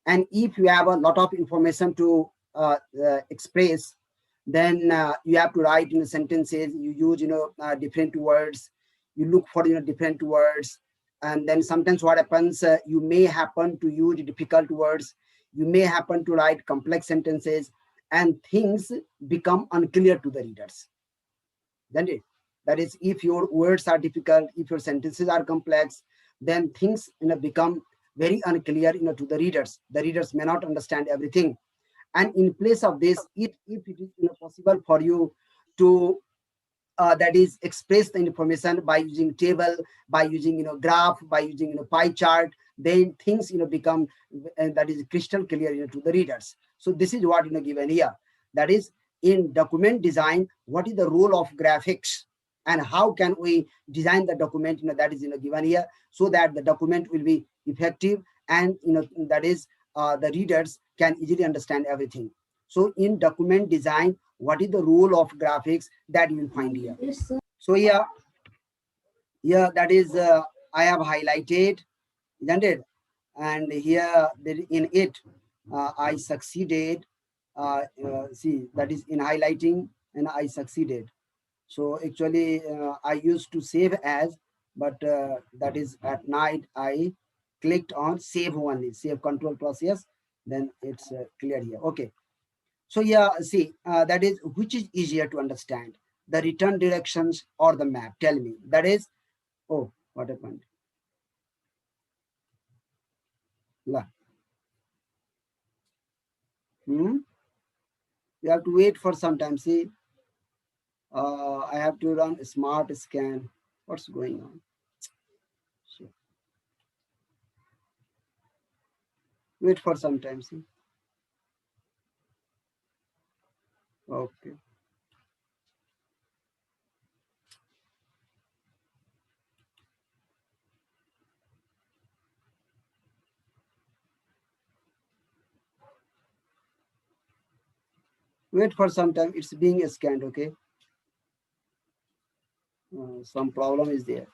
And if you have a lot of information to express, then you have to write sentences. You use different words. You look for different words, and then sometimes what happens, you may happen to use difficult words. You may happen to write complex sentences, and things become unclear to the readers. Then it, that is, if your words are difficult, if your sentences are complex, then things become very unclear to the readers. The readers may not understand everything. And in place of this, if it is possible for you to that is express the information by using table, by using graph, by using pie chart, then things become that is crystal clear to the readers. So this is what given here. That is, in document design, what is the role of graphics, and how can we design the document that is given here, so that the document will be effective, and that is the readers can easily understand everything. So in document design, what is the role of graphics, that you will find here. So here that is I have highlighted, isn't it? And here in it I succeeded. See, that is in highlighting, and I succeeded. So actually I used to save as, but that is at night I clicked on save only, save, control plus yes, then it's clear here. Okay. So yeah, see, that is, which is easier to understand, the return directions or the map? Tell me. That is, oh, what happened? La. You have to wait for some time. See, I have to run a smart scan. What's going on? So, wait for some time. See. Okay. Wait for some time. It's being scanned. Okay. Some problem is there.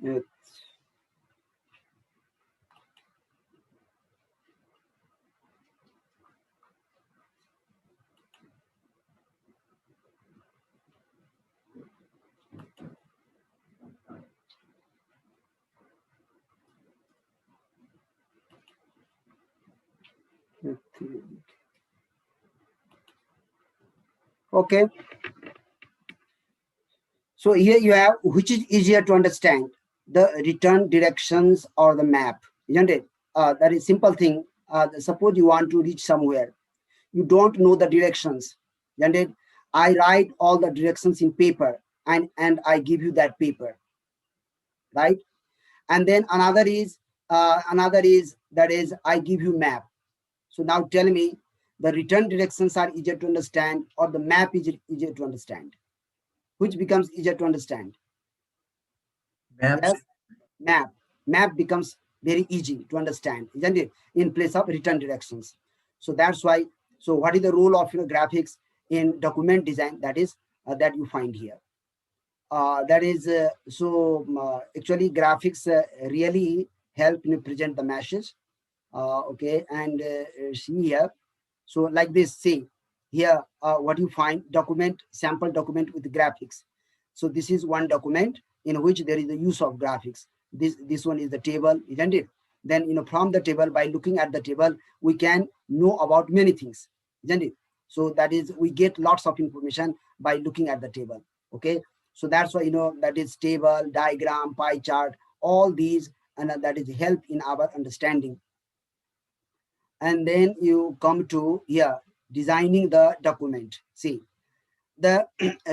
Yeah. Okay. So here you have, which is easier to understand, the return directions or the map, isn't it? That is simple thing. Suppose you want to reach somewhere, you don't know the directions, isn't it? I write all the directions in paper, and I give you that paper, right? And then another is that is, I give you map. So now tell me, the return directions are easier to understand, or the map is easier to understand? Which becomes easier to understand? Maps. Yes, map. Map becomes very easy to understand, isn't it, in place of return directions. So that's why. So what is the role of graphics in document design? That is that you find here. That is actually graphics really help present the message. Okay, and see here. So like this, see here, what you find, document, sample document with graphics. So this is one document in which there is the use of graphics. This one is the table, isn't it? Then from the table, by looking at the table, we can know about many things, isn't it? So that is, we get lots of information by looking at the table. Okay, so that's why that is table, diagram, pie chart, all these, and that is help in our understanding. And then you come to here, designing the document. See, the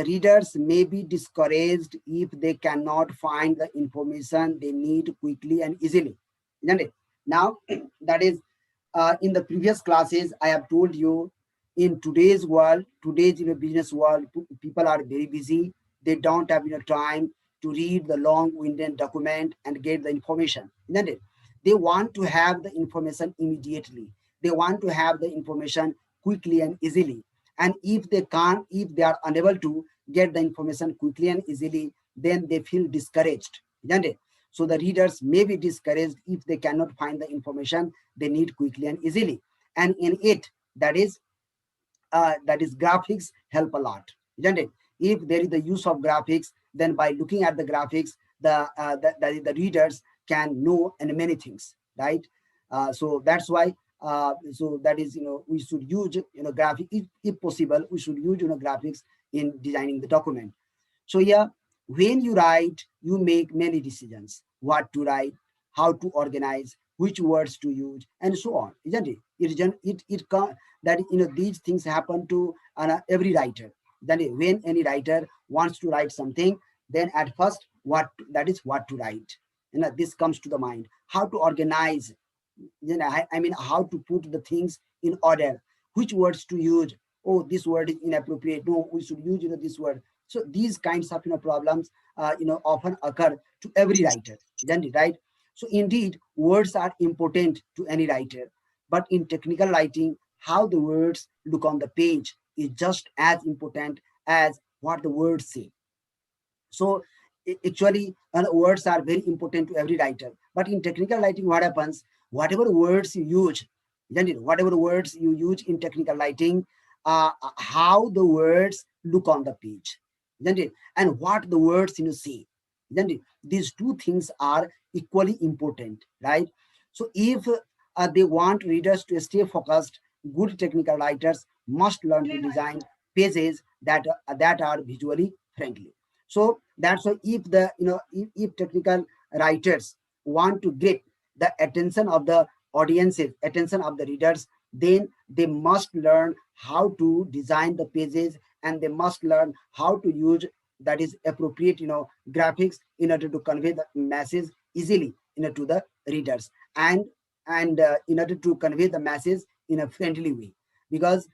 readers may be discouraged if they cannot find the information they need quickly and easily, isn't it? Now, that is, in the previous classes, I have told you, in today's world, today's business world, people are very busy. They don't have time to read the long-winded document and get the information, isn't it? They want to have the information immediately. They want to have the information quickly and easily. And if they can't, if they are unable to get the information quickly and easily, then they feel discouraged, isn't it? So the readers may be discouraged if they cannot find the information they need quickly and easily. And in it, that is graphics help a lot, isn't it? If there is the use of graphics, then by looking at the graphics, the readers can know and many things, right? So that's why, so that is, we should use graphic, if possible we should use graphics in designing the document. So yeah, when you write, you make many decisions: what to write, how to organize, which words to use, and so on, isn't it? That these things happen to every writer. Then when any writer wants to write something, then at first, what to write. This comes to the mind. How to organize, I mean, how to put the things in order, which words to use. Oh, this word is inappropriate. No, we should use this word. So these kinds of problems often occur to every writer, isn't it, right? So indeed, words are important to any writer, but in technical writing, how the words look on the page is just as important as what the words say. So actually, words are very important to every writer. But in technical writing, what happens? Whatever words you use, isn't it? Whatever words you use in technical writing, how the words look on the page, isn't it? And what the words say, isn't it? These two things are equally important, right? So if they want readers to stay focused, good technical writers must learn to design pages that are visually friendly. So that's why, if the if technical writers want to get the attention of the audiences, attention of the readers, then they must learn how to design the pages, and they must learn how to use, that is, appropriate graphics in order to convey the message easily to the readers, and in order to convey the message in a friendly way. Because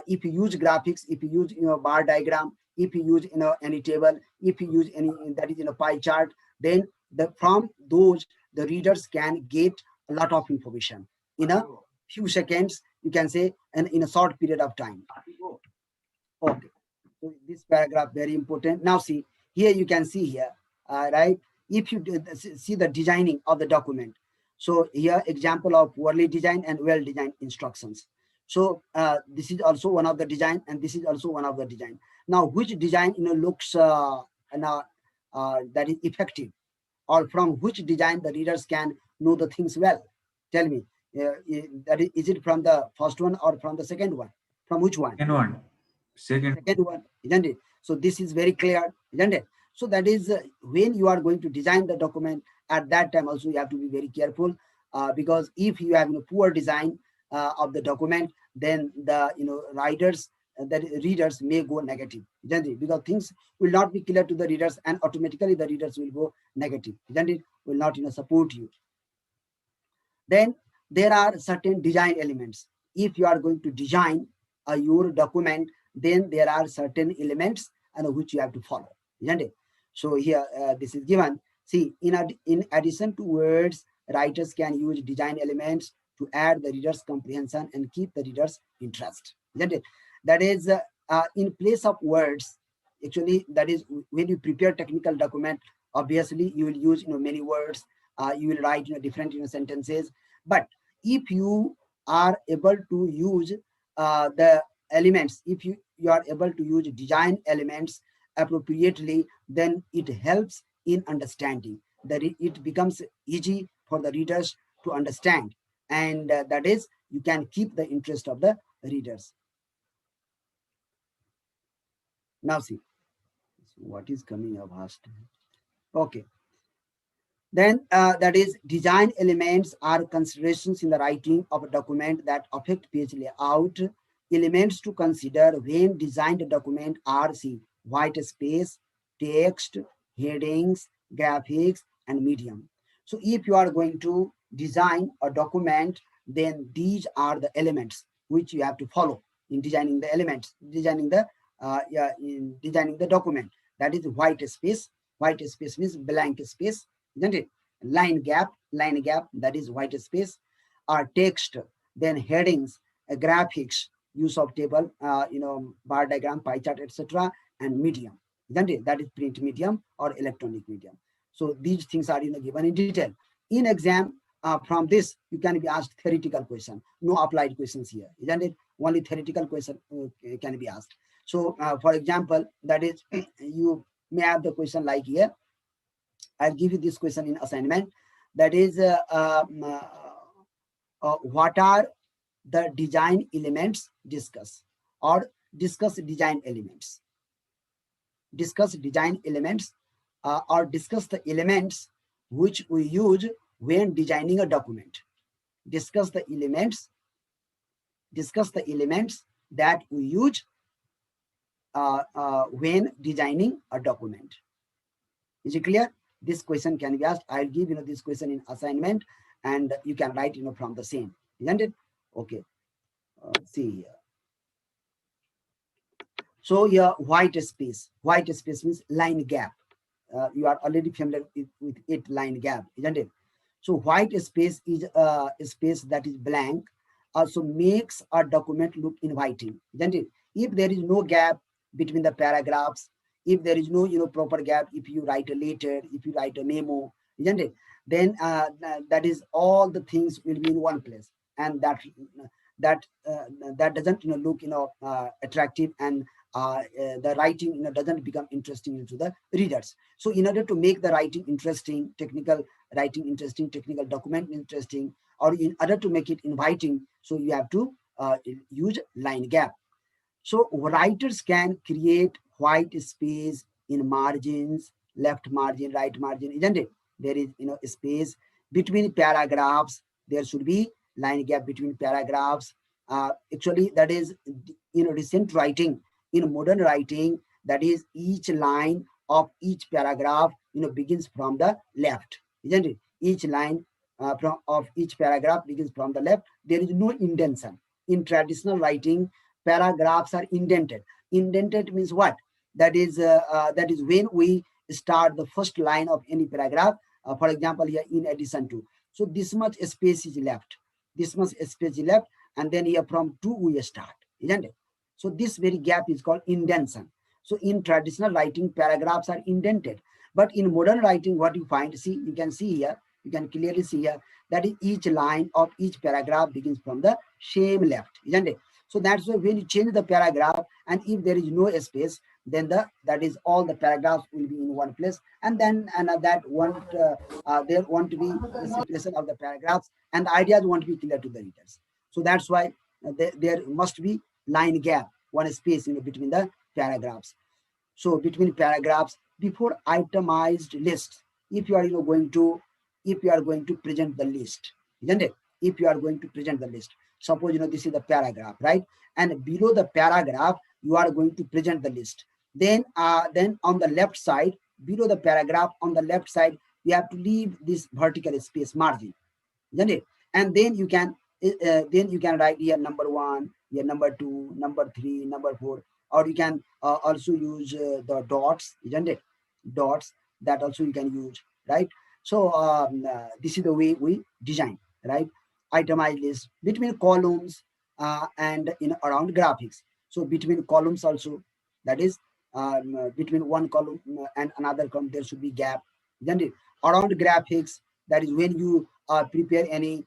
if you use graphics, if you use bar diagram, if you use any table, if you use any, that is pie chart, then from those the readers can get a lot of information in a few seconds, you can say, and in a short period of time. Okay, so this paragraph very important. Now see, here you can see here, right? If you see the designing of the document, so here example of poorly designed and well designed instructions. So this is also one of the design, and this is also one of the design. Now, which design looks that is effective, or from which design the readers can know the things well? Tell me, is it from the first one or from the second one? From which one? Second one. Second. Second one, isn't it? So this is very clear, isn't it? So that is, when you are going to design the document, at that time also you have to be very careful, because if you have poor design of the document, then the writers, the readers may go negative, isn't it? Because things will not be clear to the readers, and automatically the readers will go negative, isn't it? Will not support you. Then there are certain design elements. If you are going to design your document, then there are certain elements and which you have to follow, isn't it? So here, this is given. See, in addition to words, writers can use design elements to add the reader's comprehension and keep the reader's interest, isn't it? That is, in place of words, actually, that is, when you prepare technical document, obviously you will use many words, you will write different sentences. But if you are able to use the elements, if you are able to use design elements appropriately, then it helps in understanding, that it becomes easy for the readers to understand, and that is you can keep the interest of the readers. Now see, what is coming up last. Okay. Then that is design elements are considerations in the writing of a document that affect page layout. Elements to consider when design the document are see white space, text, headings, graphics, and medium. So if you are going to design a document, then these are the elements which you have to follow in designing the elements, designing the yeah, in designing the document. That is white space. White space means blank space, isn't it? Line gap, that is white space, or text, then headings, graphics, use of table, bar diagram, pie chart, etc., and medium, isn't it? That is print medium or electronic medium. So these things are given in detail. In exam, from this, you can be asked theoretical question, no applied questions here, isn't it? Only theoretical question can be asked. So, for example, that is, you may have the question like here. I'll give you this question in assignment. That is, what are the design elements discuss, or discuss design elements. Discuss design elements, or discuss the elements which we use when designing a document. Discuss the elements. Discuss the elements that we use when designing a document. Is it clear? This question can be asked. I'll give this question in assignment, and you can write from the same, isn't it? Okay. See here. So here, white space. White space means line gap. You are already familiar with it, line gap, isn't it? So white space is a space that is blank, also makes a document look inviting, isn't it? If there is no gap between the paragraphs, if there is no proper gap, if you write a letter, if you write a memo, isn't it? Then that is all the things will be in one place, and that that doesn't look attractive, and the writing doesn't become interesting to the readers. So in order to make the writing interesting, technical writing interesting, technical document interesting, or in order to make it inviting, so you have to use line gap. So writers can create white space in margins, left margin, right margin, isn't it? There is space between paragraphs. There should be line gap between paragraphs. Actually, that is recent writing. In modern writing, that is each line of each paragraph begins from the left, isn't it? Each line of each paragraph begins from the left. There is no indentation. In traditional writing, paragraphs are indented. Indented means what? That is when we start the first line of any paragraph. For example, here, in addition to. So this much space is left. This much space is left, and then here from two we start, isn't it? So this very gap is called indentation. So in traditional writing, paragraphs are indented. But in modern writing, what you find, see, you can see here, you can clearly see here, that is each line of each paragraph begins from the same left, isn't it? So that's why when you change the paragraph, and if there is no space, then that is all the paragraphs will be in one place, and then that won't there won't be the separation of the paragraphs, and the ideas won't be clear to the readers. So that's why there must be line gap, one space between the paragraphs. So between paragraphs, before itemized lists, if you are going to, if you are going to present the list, isn't it? If you are going to present the list, suppose this is the paragraph, right? And below the paragraph, you are going to present the list. Then on the left side, below the paragraph, on the left side, you have to leave this vertical space margin, isn't it? And then you can write here number one, here number two, number three, number four, or you can also use the dots, isn't it? Dots, that also you can use, right? So this is the way we design, right? Itemized list between columns and around graphics. So between columns also, that is between one column and another column, there should be gap, isn't it? Around graphics, that is when you prepare any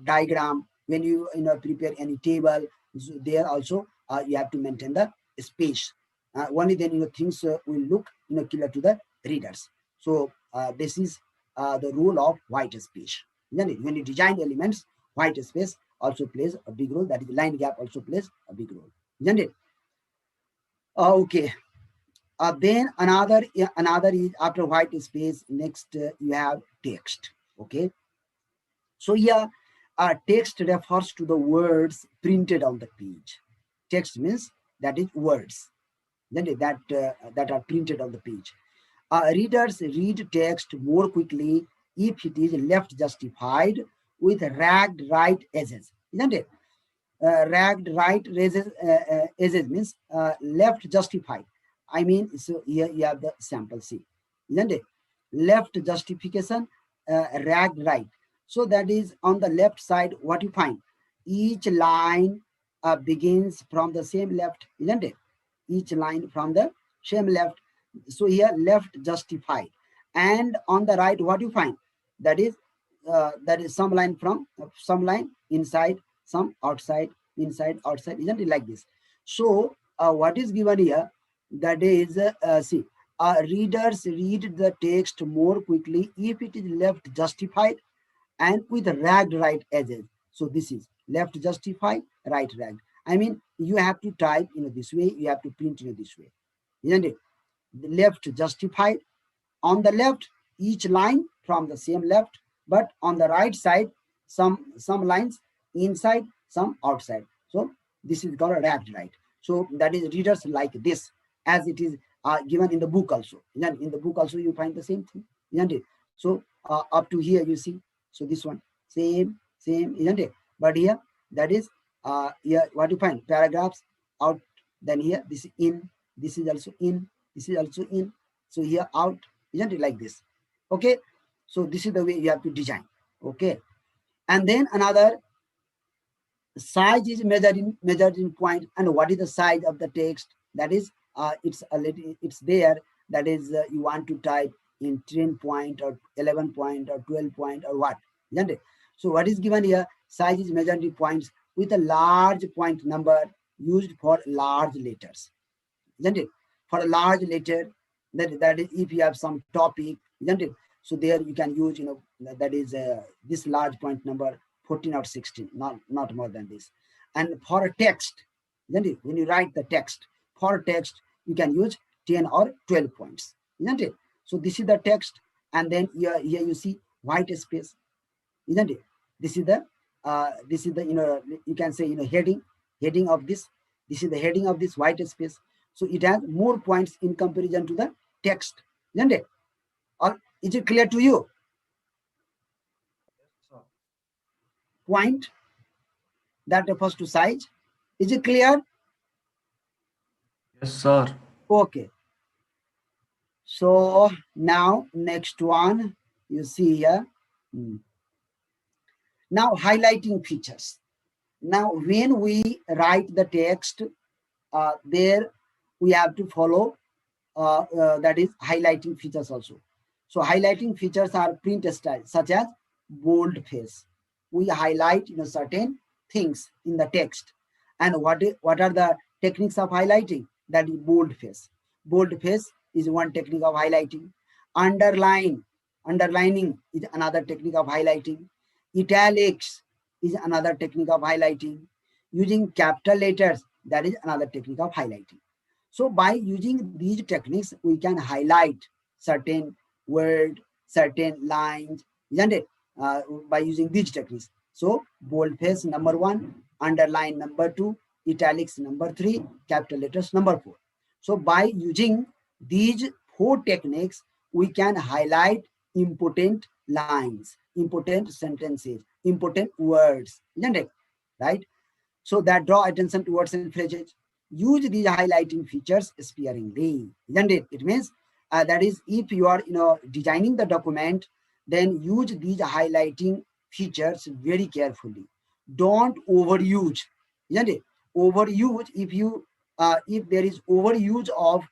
diagram, when you prepare any table, so there also you have to maintain the space. Only then things will look clear to the readers. So this is the rule of white space. Isn't it? When you design elements, white space also plays a big role. That is, line gap also plays a big role. Isn't it? Okay. Then another is after white space. Next, you have text. Okay. So here, text refers to the words printed on the page. Text means that is words that are printed on the page. Readers read text more quickly if it is left justified with ragged right edges, isn't it? Ragged right edges means left justified. I mean, so here you have the sample C, isn't it? Left justification, ragged right. So that is on the left side. What you find? Each line begins from the same left, isn't it? Each line from the same left. So here left justified, and on the right what you find? That is some line from some line inside, some outside, inside, outside, isn't it like this? So what is given here? That is see, readers read the text more quickly if it is left justified and with ragged right edges. So this is left justified, right ragged. I mean, you have to type this way, you have to print this way, isn't it? The left justified, on the left each line from the same left, but on the right side some lines inside, some outside. So this is called a wrapped right. So that is readers like this, as it is given in the book also. In the book also you find the same thing, isn't it? So up to here you see. So this one same, isn't it? But here that is here what you find, paragraphs out, then here this is in, this is also in, this is also in. So here out, isn't it like this? Okay. So this is the way you have to design. Okay. And then another, size is measured in point. And what is the size of the text? That is it's a little, it's there. That is you want to type in 10 point or 11 point or 12 point or what, isn't it? So what is given here? Size is measured in points with a large point number used for large letters, isn't it? For a large letter, that is if you have some topic, isn't it? So there you can use, that is this large point number 14 or 16, not more than this. And for a text, isn't it? When you write the text, for text you can use 10 or 12 points, isn't it? So this is the text, and then here you see white space, isn't it? This is the you can say heading of this. This is the heading of this white space. So it has more points in comparison to the text, isn't it? Or is it clear to you? Yes, sir. Point that refers to size. Is it clear? Yes, sir. Okay. So now next one you see here. Hmm. Now highlighting features. Now when we write the text, there we have to follow that is highlighting features also. So highlighting features are print style, such as bold face. We highlight certain things in the text. And what are the techniques of highlighting? That is bold face. Bold face is one technique of highlighting. Underline, underlining is another technique of highlighting. Italics is another technique of highlighting. Using capital letters, that is another technique of highlighting. So by using these techniques, we can highlight certain word, certain lines, isn't it? By using these techniques. So boldface number 1, underline number 2, italics number 3, capital letters number 4. So by using these 4 techniques, we can highlight important lines, important sentences, important words, isn't it? Right? So that draw attention to words and phrases. Use these highlighting features sparingly, isn't it? It means that is, if you are designing the document, then use these highlighting features very carefully. Don't overuse, isn't it? Overuse, if there is overuse of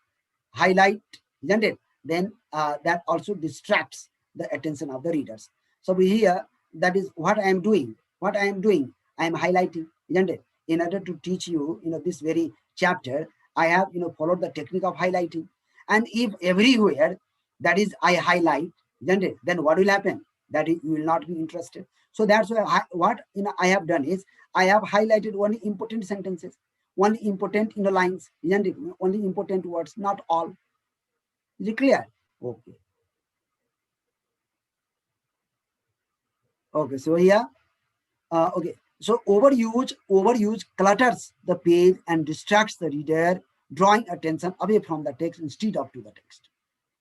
highlight, isn't it? Then that also distracts the attention of the readers. So we here, that is what I am doing. What I am doing, I am highlighting, isn't it? In order to teach you, this very chapter, I have, followed the technique of highlighting. And if everywhere that is I highlight, isn't it? Then what will happen? that is, you will not be interested. So that's why what I have done is I have highlighted only important sentences, only important lines, isn't it? Only important words, not all. Is it clear? Okay. Okay. So here, okay. So overuse clutters the page and distracts the reader, drawing attention away from the text instead of to the text.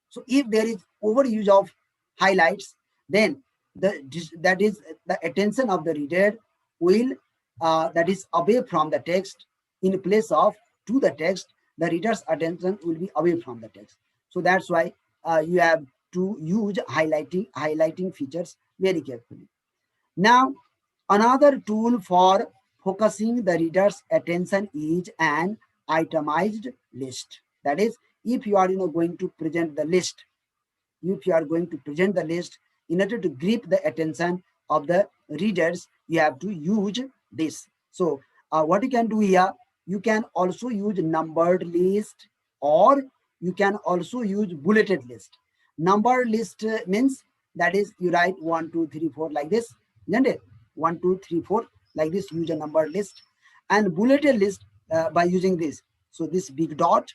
So if there is overuse of highlights, then that is the attention of the reader will that is away from the text in place of to the text. The reader's attention will be away from the text. So that's why you have to use highlighting features very carefully. Now, another tool for focusing the reader's attention is an itemized list. That is, if you are going to present the list, if you are going to present the list, in order to grip the attention of the readers, you have to use this. So what you can do here, you can also use numbered list, or you can also use bulleted list. Numbered list means that is you write 1 2 3 4 like this, isn't it? 1 2 3 4 like this, use a numbered list. And bulleted list by using this, so this big dot,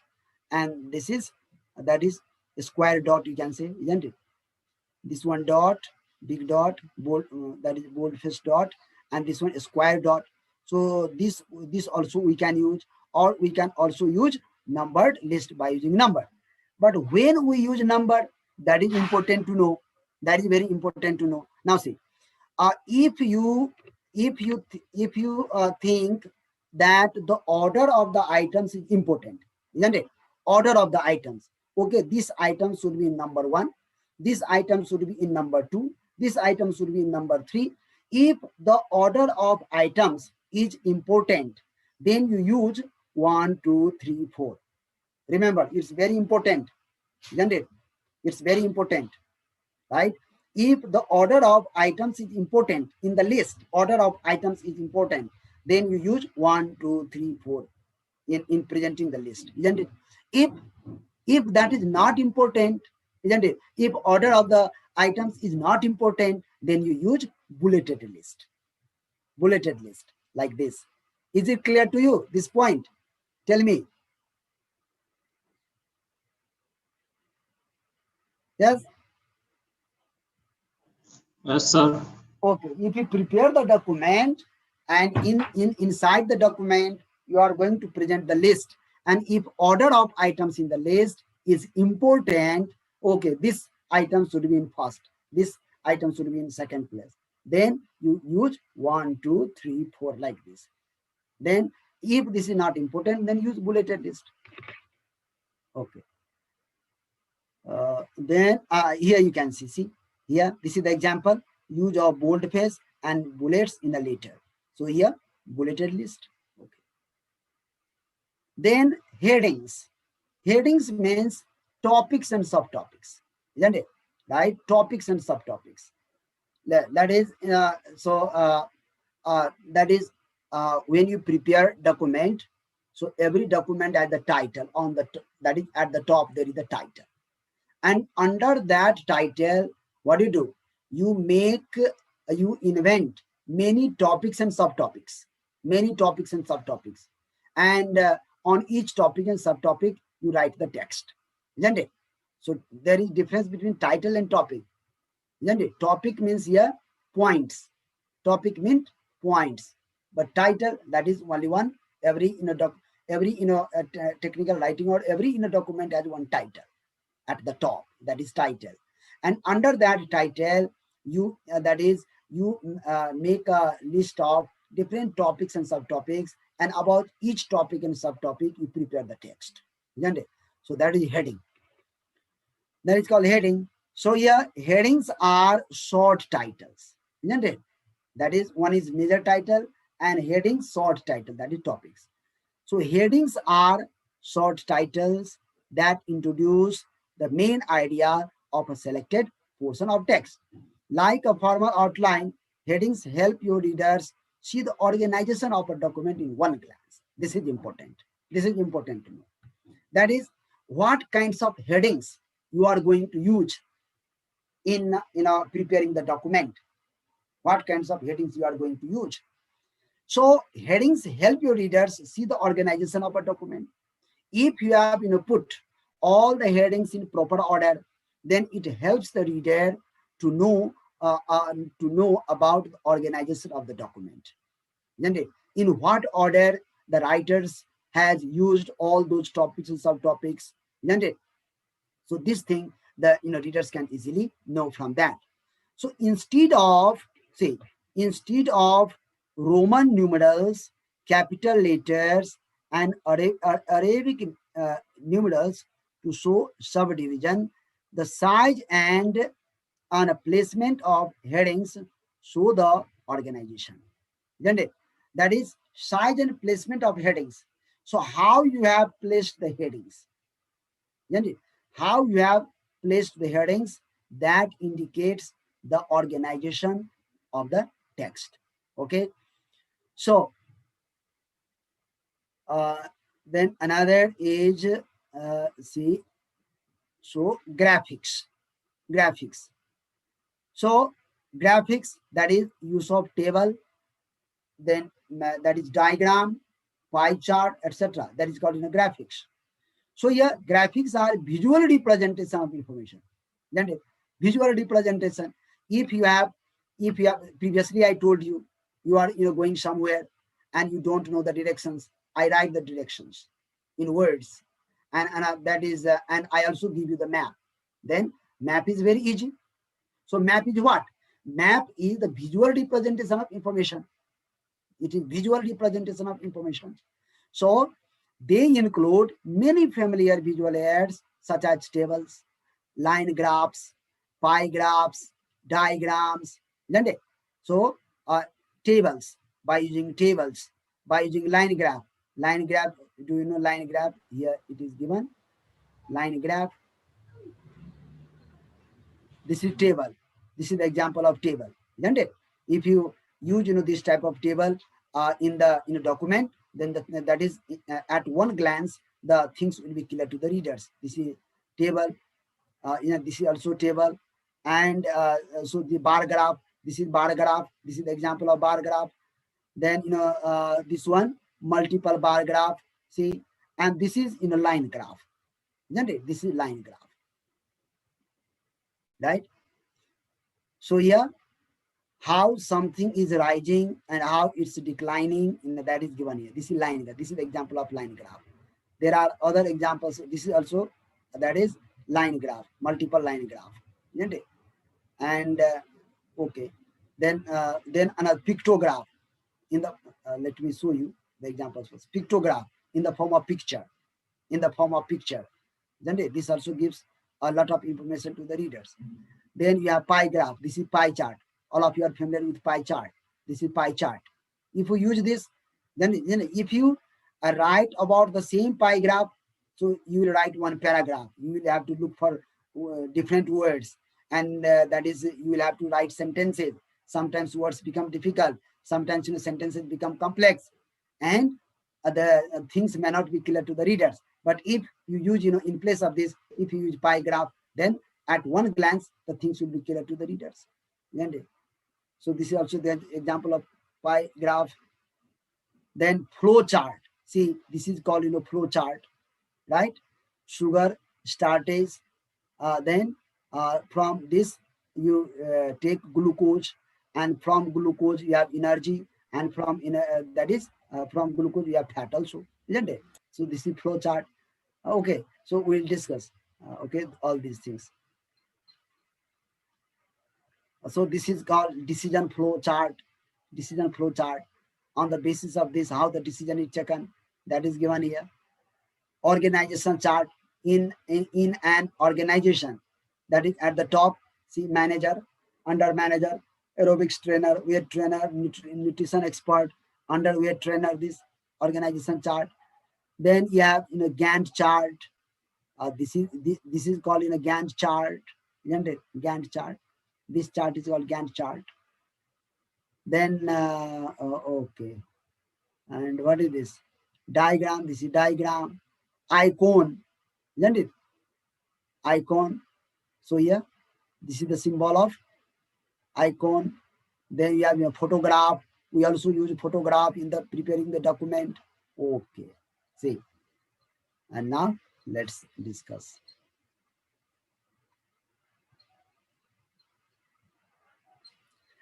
and this is that is a square dot, you can say, isn't it? This one dot, big dot, bold, that is bold face dot, and this one a square dot. So this also we can use, or we can also use numbered list by using number. But when we use number, that is important to know. That is very important to know. Now see, if you think that the order of the items is important, isn't it? Order of the items. Okay, this item should be in number 1. This item should be in number 2. This item should be in number 3. If the order of items is important, then you use 1, 2, 3, 4. Remember, it's very important, isn't it? It's very important, right? If the order of items is important in the list, order of items is important, then you use 1, 2, 3, 4 in presenting the list, isn't it? If that is not important, isn't it? If order of the items is not important, then you use bulleted list. Bulleted list like this. Is it clear to you, this point? Tell me. Yes. Yes, sir. Okay, if you prepare the document, and inside the document you are going to present the list, and if order of items in the list is important, okay, this item should be in first, this item should be in second place, then you use 1, 2, 3, 4 like this. Then if this is not important, then use bulleted list. Okay. Then here you can see here, this is the example, use of boldface and bullets in a letter. So here, bulleted list. Okay. Then headings. Headings means topics and subtopics, isn't it? Right? Topics and subtopics. That is, that is when you prepare document, so every document has the title on the, that is at the top, there is the title. And under that title, what do? You make, you invent many topics and subtopics, many topics and subtopics. And on each topic and subtopic, you write the text, isn't it? So there is difference between title and topic, isn't it? Topic means here points. Topic means points. But title, that is only one. Every technical writing or every document has one title at the top, that is title. And under that title, you that is you make a list of different topics and subtopics, and about each topic and subtopic you prepare the text, isn't it? So that is heading. That is called heading. So here headings are short titles, isn't it? That is, one is major title and heading short title, that is topics. So headings are short titles that introduce the main idea of a selected portion of text. Like a formal outline, headings help your readers see the organization of a document in one glance. This is important. This is important to know. That is, what kinds of headings you are going to use in preparing the document, what kinds of headings you are going to use. So headings help your readers see the organization of a document. If you have put all the headings in proper order, then it helps the reader to know about the organization of the document, isn't it? In what order the writers has used all those topics and subtopics, isn't it? So this thing the readers can easily know from that. So instead of Roman numerals, capital letters, and Arabic numerals to show subdivision, the size and a placement of headings show the organization. Isn't it? That is size and placement of headings. So how you have placed the headings, isn't it? How you have placed the headings, that indicates the organization of the text. Okay. So uh, then another is see, so graphics. So graphics, that is use of table, then that is diagram, pie chart, etc. That is called graphics. So here graphics are visual representation of information. Then visual representation. If you have, previously I told you, you are going somewhere and you don't know the directions. I write the directions in words, and that is and I also give you the map. Then map is very easy. So map is what? Map is the visual representation of information. It is visual representation of information. So they include many familiar visual aids such as tables, line graphs, pie graphs, diagrams, isn't it? So tables, by using line graph. Line graph, do you know line graph? Here it is given. Line graph, this is table. This is the example of table, isn't it? If you use this type of table in the document, then that is at one glance the things will be clear to the readers. This is table. This is also table, and so the bar graph. This is bar graph. This is the example of bar graph. Then this one multiple bar graph. See, and this is line graph, isn't it? This is line graph, right? So here how something is rising and how it's declining, that is given here. This is line graph. This is the example of line graph. There are other examples. This is also, that is line graph, multiple line graph, isn't it? And okay, then another pictograph in the let me show you the examples first. Pictograph in the form of picture, isn't it? This also gives a lot of information to the readers. Then you have pie graph. This is pie chart. All of you are familiar with pie chart. This is pie chart. If you use this, then if you write about the same pie graph, so you will write one paragraph. You will have to look for different words, and that is you will have to write sentences. Sometimes words become difficult. Sometimes sentences become complex, and the things may not be clear to the readers. But if you use in place of this, if you use pie graph, then at one glance the things will be clear to the readers. So this is also the example of pie graph. Then flow chart. See, this is called flow chart, right? Sugar, starches. Then from this you take glucose, and from glucose you have energy, and from that is from glucose you have fat also, isn't it? So this is flow chart. Okay, so we'll discuss okay, all these things. So this is called decision flow chart. Decision flow chart. On the basis of this, how the decision is taken, that is given here. Organization chart in an organization, that is at the top. See, manager, under manager, aerobics trainer, weight trainer, nutrition expert, under weight trainer. This organization chart. Then you have Gantt chart. This is called Gantt chart, isn't it? Gantt chart. This chart is called Gantt chart. Then okay, and what is this? Diagram. This is diagram. Icon, isn't it? Icon. So here This is the symbol of icon. Then we have a photograph. We also use photograph in the preparing the document. Okay. See. And now let's discuss.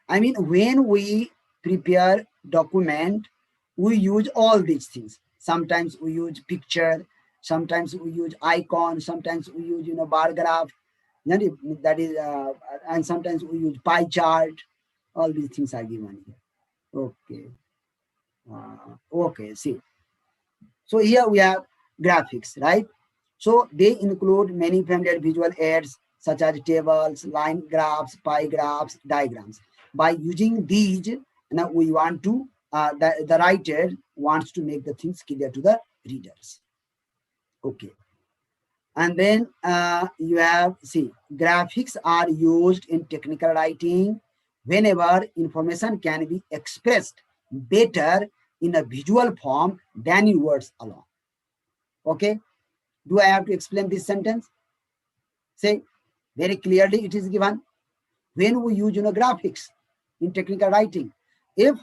I mean, when we prepare document, we use all these things. Sometimes we use picture, sometimes we use icon, sometimes we use bar graph, that is, and sometimes we use pie chart. All these things are given here. Okay. Okay. See. So here we have graphics, right? So they include many familiar visual aids such as tables, line graphs, pie graphs, diagrams. By using these, now we want to, the writer wants to make the things clear to the readers. Okay. And then you have, see, graphics are used in technical writing whenever information can be expressed better in a visual form than in words alone. Okay. Do I have to explain this sentence? Say, very clearly it is given. When we use graphics in technical writing, if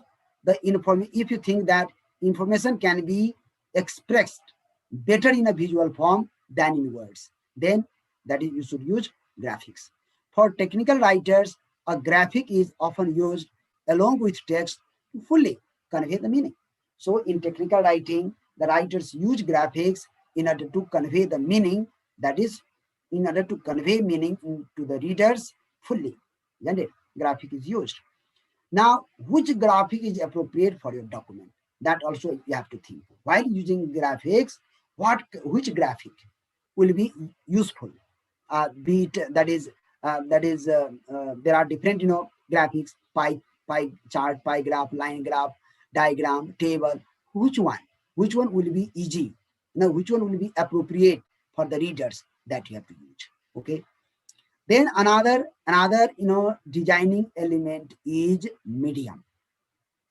if you think that information can be expressed better in a visual form than in words, then that is you should use graphics. For technical writers, a graphic is often used along with text to fully convey the meaning. So in technical writing, the writers use graphics in order to convey the meaning, that is, in order to convey meaning to the readers fully. Isn't it? Graphic is used. Now, which graphic is appropriate for your document? That also you have to think. While using graphics, which graphic will be useful? Be it there are different graphics, pie chart, pie graph, line graph, diagram, table. Which one? Which one will be easy? Which one will be appropriate for the readers that you have to use? Okay. Then another designing element is medium.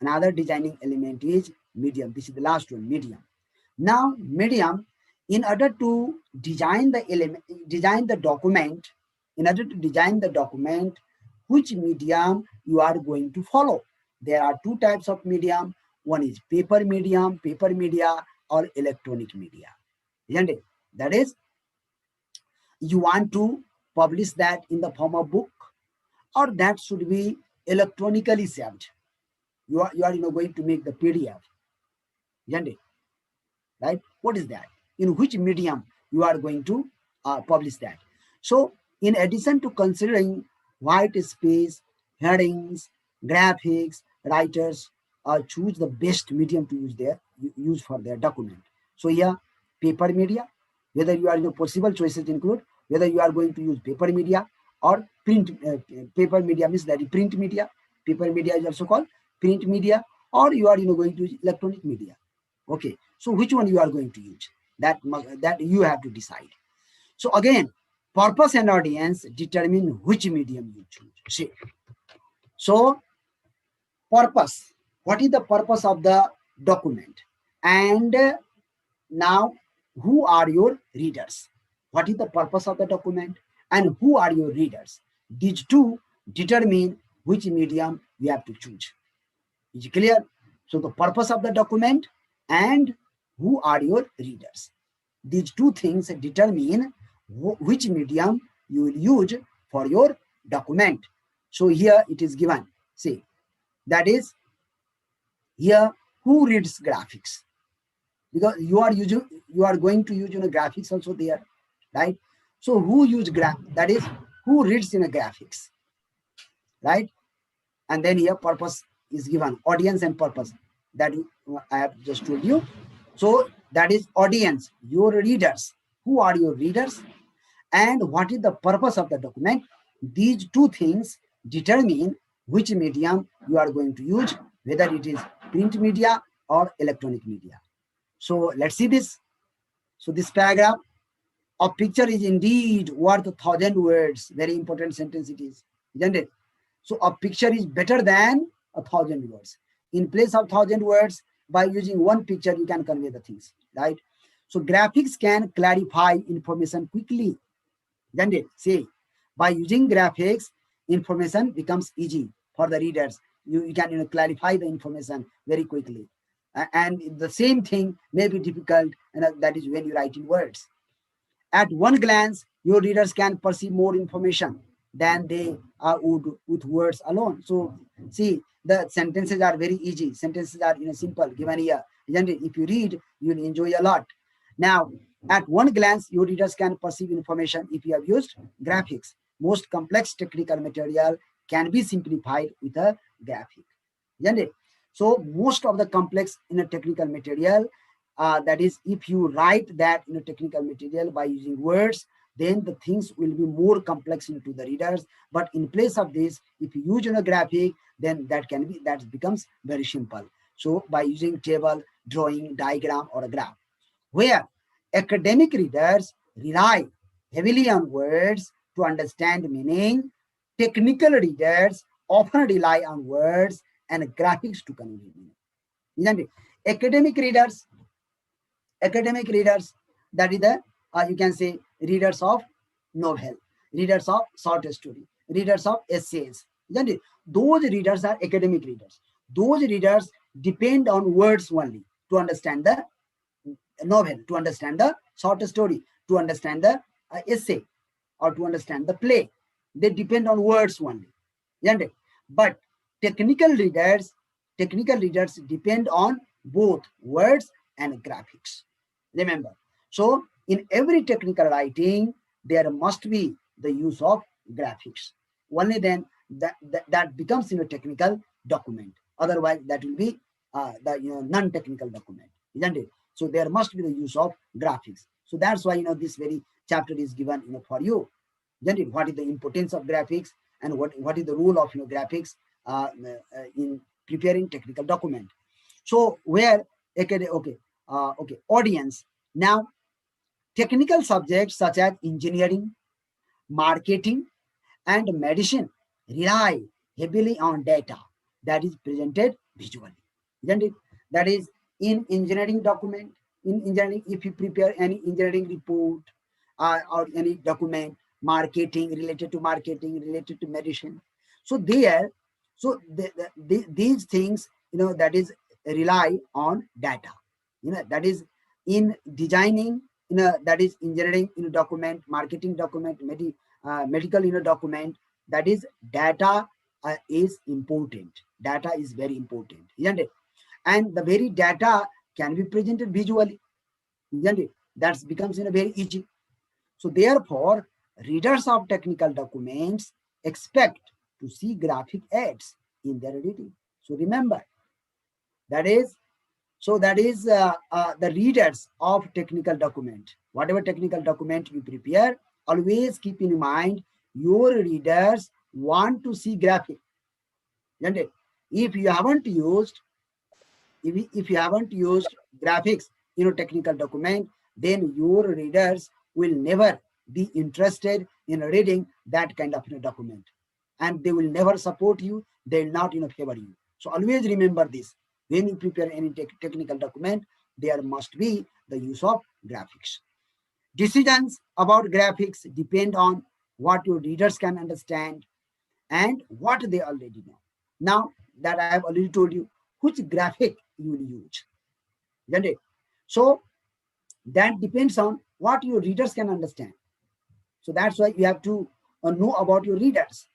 Another designing element is medium. This is the last one, medium. Now medium, in order to design the element, design the document, in order to design the document, which medium you are going to follow. There are two types of medium. One is paper media, or electronic media. Isn't it? That is, you want to publish that in the form of book, or that should be electronically saved. You are going to make the PDF, isn't it? Right? What is that? In which medium you are going to publish that? So in addition to considering white space, headings, graphics, writers choose the best medium to use for their document. So here, paper media, whether you are possible choices include whether you are going to use paper media or print. Paper media means that print media. Paper media is also called print media, or you are going to use electronic media. Okay, so which one you are going to use? That you have to decide. So again, purpose and audience determine which medium you choose. See, so purpose. What is the purpose of the document? And now, who are your readers? What is the purpose of the document? And who are your readers? These two determine which medium you have to choose. Is it clear? So the purpose of the document and who are your readers. These two things determine which medium you will use for your document. So here it is given. See, that is here, who reads graphics? Because you are going to use graphics also there, right? So who use that is, who reads in a graphics, right? And then here purpose is given, audience and purpose, that I have just told you. So that is audience, your readers. Who are your readers and what is the purpose of the document? These two things determine which medium you are going to use, whether it is print media or electronic media. So let's see this. So this paragraph, a picture is indeed worth 1,000 words. Very important sentence it is, isn't it? So a picture is better than 1,000 words. In place of 1,000 words, by using one picture, you can convey the things, right? So graphics can clarify information quickly, isn't it? See, By using graphics, information becomes easy for the readers. You can clarify the information very quickly. And the same thing may be difficult, and that is when you write in words. At one glance, your readers can perceive more information than they would with words alone. So, see, the sentences are very easy. Sentences are simple, given here. Isn't it? If you read, you'll enjoy a lot. Now, at one glance, your readers can perceive information if you have used graphics. Most complex technical material can be simplified with a graphic. Isn't it? So most of the complex technical material, that is, if you write that technical material by using words, then the things will be more complex to the readers. But in place of this, if you use graphic, then that becomes very simple. So by using table, drawing, diagram, or a graph, where academic readers rely heavily on words to understand meaning, technical readers often rely on words and graphics to convey meaning. Isn't it? Academic readers, academic readers, that is the, you can say, readers of novel, readers of short story, readers of essays. Isn't it? Those readers are academic readers. Those readers depend on words only to understand the novel, to understand the short story, to understand the essay, or to understand the play. They depend on words only. Isn't it? But technical readers, technical readers depend on both words and graphics. Remember. So in every technical writing, there must be the use of graphics. Only then that becomes technical document. Otherwise, that will be the non-technical document, isn't it? So there must be the use of graphics. So that's why this very chapter is given for you. Isn't it? What is the importance of graphics, and what is the role of graphics in preparing technical document? So where okay, audience. Now, technical subjects such as engineering, marketing, and medicine rely heavily on data that is presented visually. Isn't it? That is, in engineering document, in engineering, if you prepare any engineering report or any document, marketing, related to marketing, related to medicine. So there, so these things, that is rely on data. That is in designing, that is engineering document, marketing document, medical document, that is data is important. Data is very important, isn't it? And the very data can be presented visually, isn't it? That becomes very easy. So therefore, readers of technical documents expect to see graphic aids in their reading. So remember, that is, so that is the readers of technical document. Whatever technical document you prepare, always keep in mind your readers want to see graphic. Isn't it? If you haven't used, if you haven't used graphics technical document, then your readers will never be interested in reading that kind of document, and they will never support you. They will not favor you. So always remember this: when you prepare any technical document, there must be the use of graphics. Decisions about graphics depend on what your readers can understand and what they already know. Now that I have already told you which graphic you will use, isn't it? So that depends on what your readers can understand. So that's why you have to know about your readers.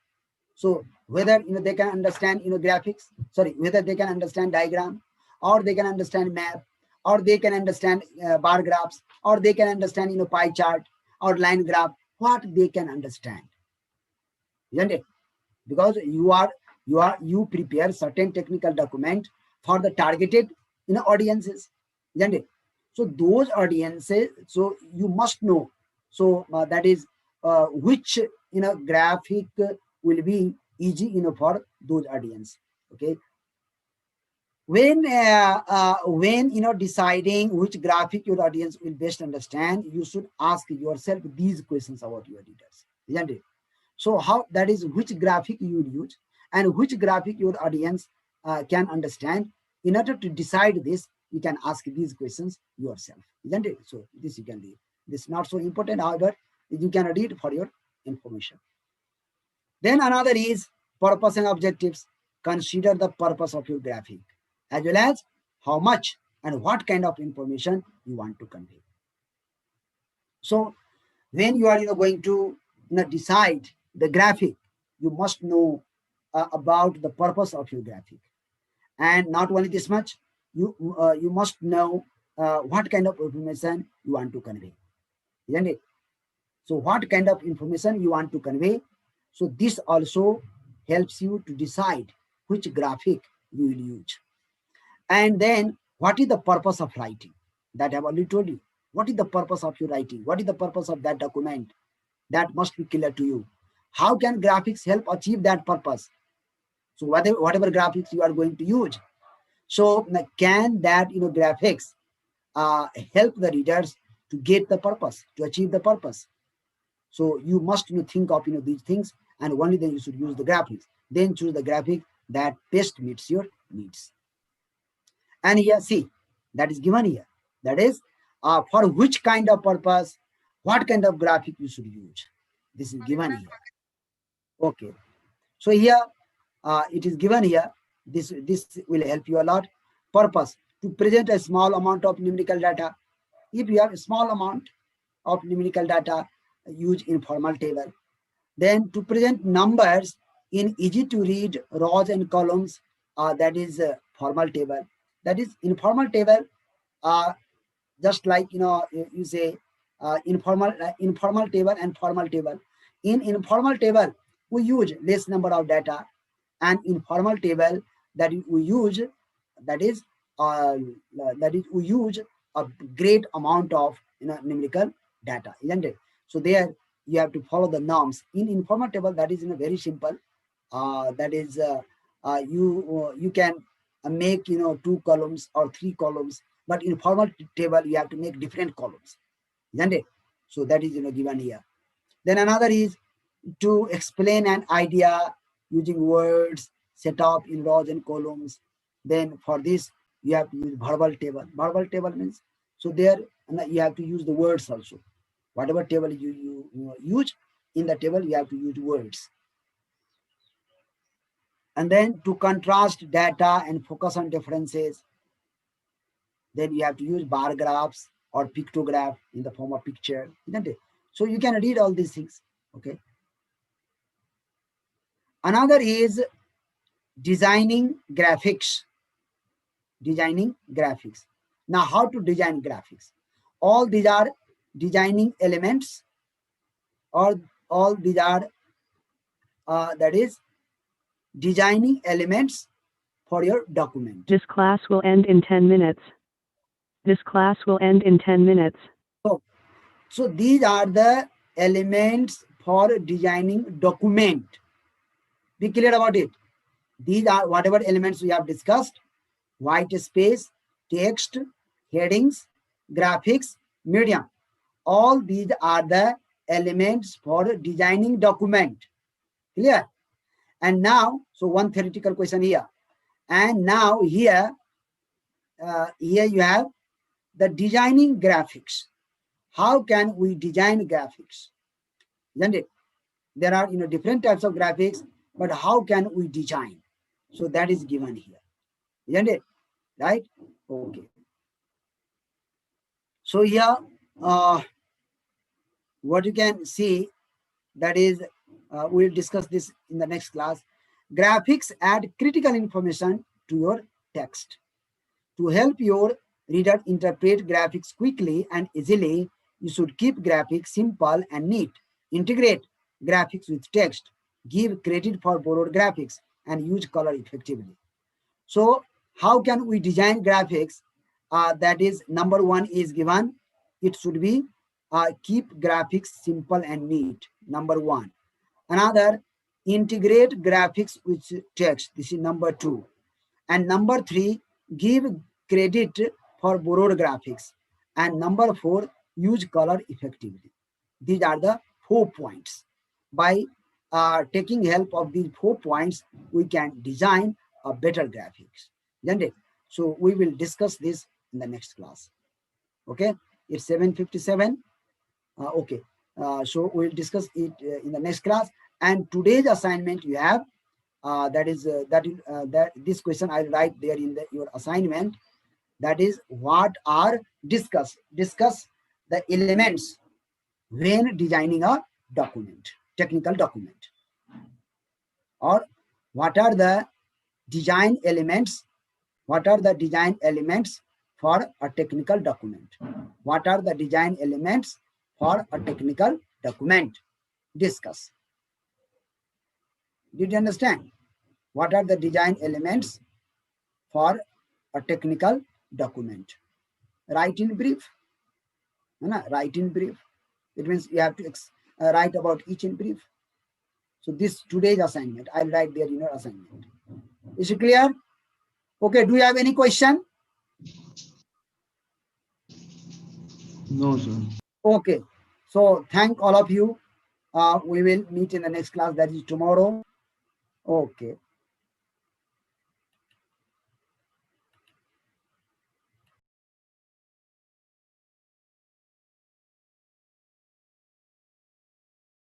So whether they can understand graphics, sorry, whether they can understand diagram, or they can understand map, or they can understand bar graphs, or they can understand pie chart or line graph, what they can understand, isn't it? Because you prepare certain technical document for the targeted audiences, isn't it? So those audiences, so you must know. So that is which graphic will be easy for those audience. Okay. When deciding which graphic your audience will best understand, you should ask yourself these questions about your readers, isn't it? So how, that is, which graphic you will use and which graphic your audience can understand. In order to decide this, you can ask these questions yourself, isn't it? So this you can read. This is not so important, however, you can read for your information. Then another is purpose and objectives. Consider the purpose of your graphic as well as how much and what kind of information you want to convey. So when you are going to decide the graphic, you must know about the purpose of your graphic, and not only this much, you must know what kind of information you want to convey, isn't it? So what kind of information you want to convey. So this also helps you to decide which graphic you will use. And then what is the purpose of writing? That I have already told you. What is the purpose of your writing? What is the purpose of that document? That must be clear to you. How can graphics help achieve that purpose? So whatever graphics you are going to use. So can that graphics help the readers to get the purpose, to achieve the purpose? So you must think of these things, and only then you should use the graphics. Then choose the graphic that best meets your needs. And here, see, that is given here. That is for which kind of purpose, what kind of graphic you should use. This is given here. Okay. So here it is given here. This will help you a lot. Purpose: to present a small amount of numerical data. If you have a small amount of numerical data, use informal table. Then to present numbers in easy to read rows and columns, that is formal table. That is informal table, uh, just like you say informal table and formal table. In informal table, we use less number of data, and informal table that we use, that is uh, we use a great amount of numerical data, isn't it? So there you have to follow the norms. In informal table, that is very simple. That is you can make two columns or three columns, but in formal table you have to make different columns, isn't it? So that is given here. Then another is to explain an idea using words set up in rows and columns. Then for this you have to use verbal table. Verbal table means, so there you have to use the words also. Whatever table you use, in the table you have to use words. And then to contrast data and focus on differences, then you have to use bar graphs or pictograph in the form of picture, isn't it? So you can read all these things. Okay. Another is designing graphics. Designing graphics. Now, how to design graphics? All these are designing elements, or all these are that is designing elements for your document. This class will end in 10 minutes. This class will end in 10 minutes. So these are the elements for designing document. Be clear about it. These are whatever elements we have discussed: white space, text, headings, graphics, medium. All these are the elements for designing document. Clear? And now, so one theoretical question here. And now here you have the designing graphics. How can we design graphics? Isn't it? There are different types of graphics, but how can we design? So that is given here, isn't it? Right? Okay. So here, what you can see, that is, we'll discuss this in the next class. Graphics add critical information to your text. To help your reader interpret graphics quickly and easily, you should keep graphics simple and neat. Integrate graphics with text. Give credit for borrowed graphics and use color effectively. So how can we design graphics? That is, number one is given. It should be keep graphics simple and neat. Number one. Another, integrate graphics with text. This is number two. And number three, give credit for borrowed graphics. And number four, use color effectively. These are the 4 points. By taking help of these 4 points, we can design a better graphics. Isn't it? So we will discuss this in the next class. Okay, it's 7:57. Okay, so we'll discuss it in the next class. And today's assignment you have, that this question I'll write there in your assignment. That is, what are discuss the elements when designing a document, technical document, or what are the design elements, what are the design elements for a technical document, what are the design elements for a technical document. Discuss. Did you understand? What are the design elements for a technical document? Write in brief. Write in brief. It means you have to write about each in brief. So this today's assignment, I'll write there in your assignment. Is it clear? Okay, do you have any question? No, sir. Okay, so thank all of you. We will meet in the next class, that is tomorrow. Okay.